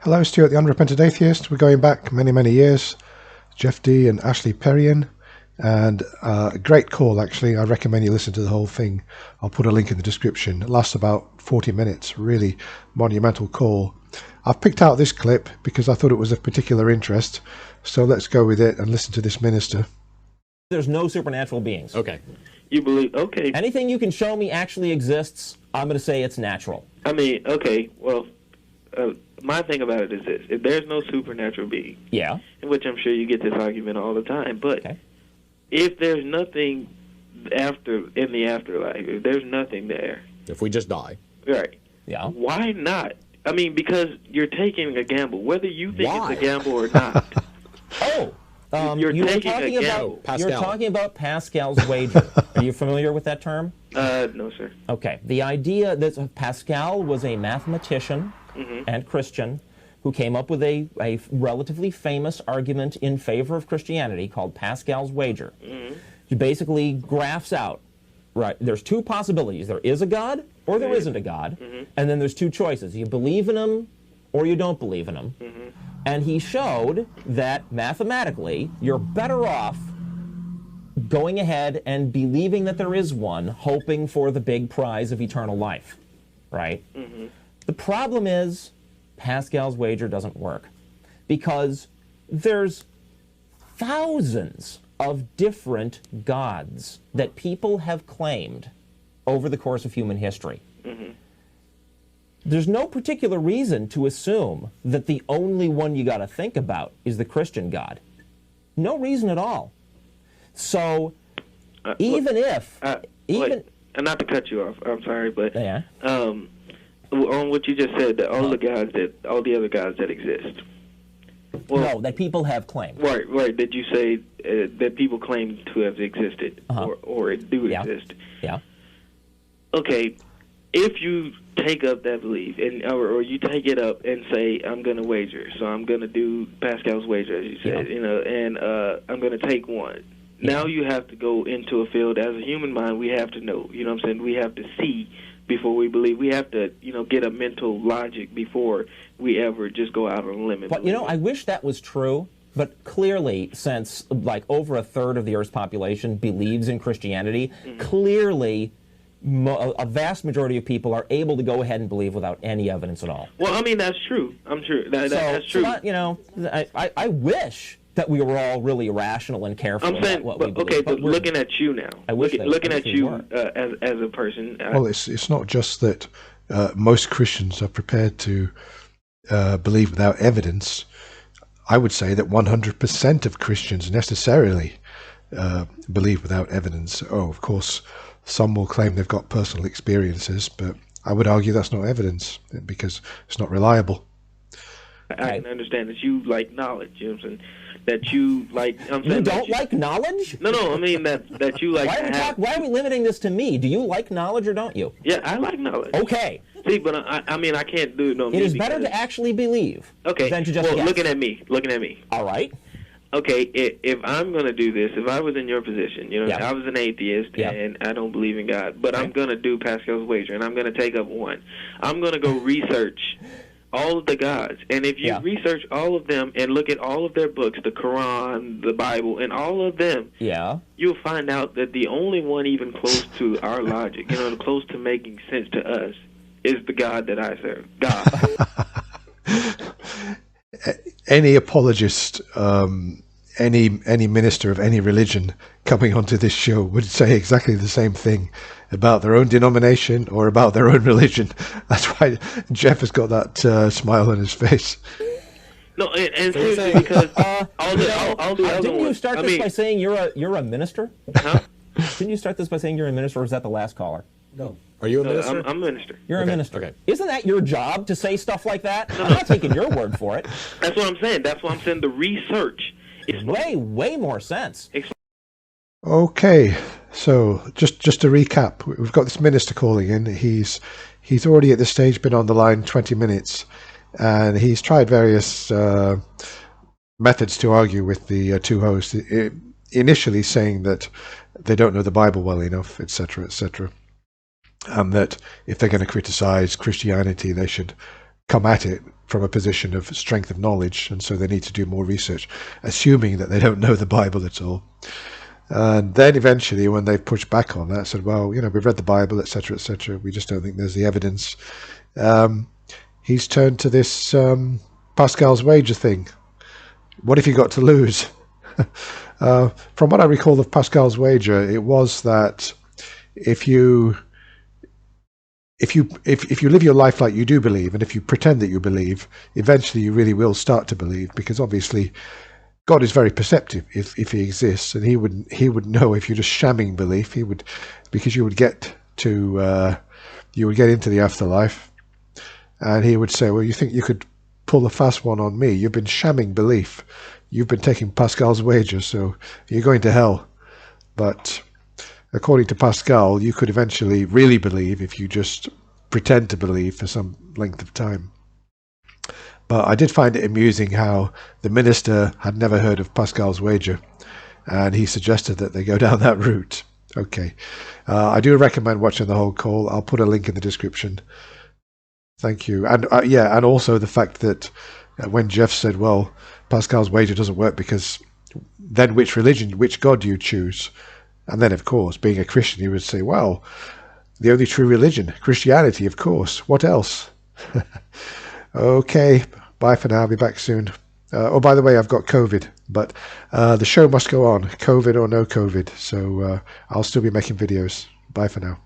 Hello, Stuart, the Unrepentant Atheist. We're going back many, many years. Jeff D. and Ashley Perrion. And a great call, actually. I recommend you listen to the whole thing. I'll put a link in the description. It lasts about 40 minutes. Really monumental call. I've picked out this clip because I thought it was of particular interest. So let's go with it and listen to this minister. There's no supernatural beings. Okay. You believe, okay. Anything you can show me actually exists, I'm going to say it's natural. I mean, okay, well, my thing about it is this. If there's no supernatural being, Yeah. in which I'm sure you get this argument all the time, but Okay. if there's nothing in the afterlife, if there's nothing there, If we just die. right, Yeah. why not? I mean, because you're taking a gamble, whether you think Why? it's a gamble or not. Oh, You're you were taking talking a about gamble. Pascal. you're talking about Pascal's wager. Are you familiar with that term? No, sir. Okay. The idea that Pascal was a mathematician and Christian who came up with a relatively famous argument in favor of Christianity called Pascal's wager. He basically graphs out, right, there's two possibilities. There is a God or there isn't a God. And then there's two choices. You believe in him or you don't believe in him. And he showed that mathematically you're better off going ahead and believing that there is one, hoping for the big prize of eternal life, right? The problem is Pascal's wager doesn't work because there's thousands of different gods that people have claimed over the course of human history. There's no particular reason to assume that the only one you got to think about is the Christian God. No reason at all. So, even if... Wait, not to cut you off, I'm sorry, but Yeah. on what you just said, that all the other gods that exist. Well, No, that people have claimed. right. Did you say that people claim to have existed or do Yeah. exist? Yeah. Okay, if you take up that belief or you take it up and say, I'm going to wager, so I'm going to do Pascal's wager, as you said, and I'm going to take one. Now you have to go into a field as a human mind. We have to know, you know what I'm saying? We have to see before we believe. We have to, get a mental logic before we ever just go out on a limb. But, I wish that was true. But clearly, since like over a third of the Earth's population believes in Christianity, clearly a vast majority of people are able to go ahead and believe without any evidence at all. Well, I mean, that's true. I'm sure that's true. I wish that we were all really rational and careful about what we believe. Okay, but looking at you now, looking at you as a person. Well, it's not just that most Christians are prepared to believe without evidence. I would say that 100% of Christians necessarily believe without evidence. Oh, of course, some will claim they've got personal experiences, but I would argue that's not evidence because it's not reliable. I can understand that you like knowledge, you know what I'm saying? That you like... You don't like knowledge? No, I mean that you like... Why are we limiting this to me? Do you like knowledge or don't you? Yeah, I like knowledge. Okay. See, but I mean, I can't do no... It is better to actually believe than to just guess. Looking at me. All right. Okay, if I'm going to do this, if I was in your position, I was an atheist and I don't believe in God, but I'm going to do Pascal's wager and I'm going to take up one. I'm going to go research all of the gods. And if you research all of them and look at all of their books, the Quran, the Bible, and all of them, you'll find out that the only one even close to our logic, close to making sense to us, is the God that I serve. God. Any apologist, any minister of any religion coming onto this show would say exactly the same thing about their own denomination or about their own religion. That's why Jeff has got that smile on his face. No, and seriously, because all the other didn't you ones, start this by saying you're a minister? Huh? Didn't you start this by saying you're a minister, or was that the last caller? No. Are you a minister? I'm a minister. You're a minister. Okay. Isn't that your job to say stuff like that? I'm not taking your word for it. That's what I'm saying. That's why I'm saying the research is way more sense. Okay, so just to recap, we've got this minister calling in. He's already at this stage been on the line 20 minutes, and he's tried various methods to argue with the two hosts. Initially saying that they don't know the Bible well enough, etc., etc., and that if they're going to criticize Christianity, they should come at it from a position of strength of knowledge, and so they need to do more research, assuming that they don't know the Bible at all. And then eventually, when they've pushed back on that, said, well, we've read the Bible, etc., etc., we just don't think there's the evidence. He's turned to this Pascal's wager thing. What if you got to lose? From what I recall of Pascal's wager, it was that if you live your life like you do believe, and if you pretend that you believe, eventually you really will start to believe, because obviously God is very perceptive if he exists, and he would know if you're just shamming belief. Because you would get into the afterlife, and he would say, well, you think you could pull a fast one on me? You've been shamming belief. You've been taking Pascal's wager, so you're going to hell. But according to Pascal, you could eventually really believe if you just pretend to believe for some length of time. But I did find it amusing how the minister had never heard of Pascal's wager, and he suggested that they go down that route. Okay. I do recommend watching the whole call. I'll put a link in the description. Thank you. And and also the fact that when Jeff said, well, Pascal's wager doesn't work because then which God do you choose? And then, of course, being a Christian, he would say, well, the only true religion, Christianity, of course. What else? Okay, bye for now. I'll be back soon. Oh, by the way, I've got COVID, but the show must go on, COVID or no COVID. So I'll still be making videos. Bye for now.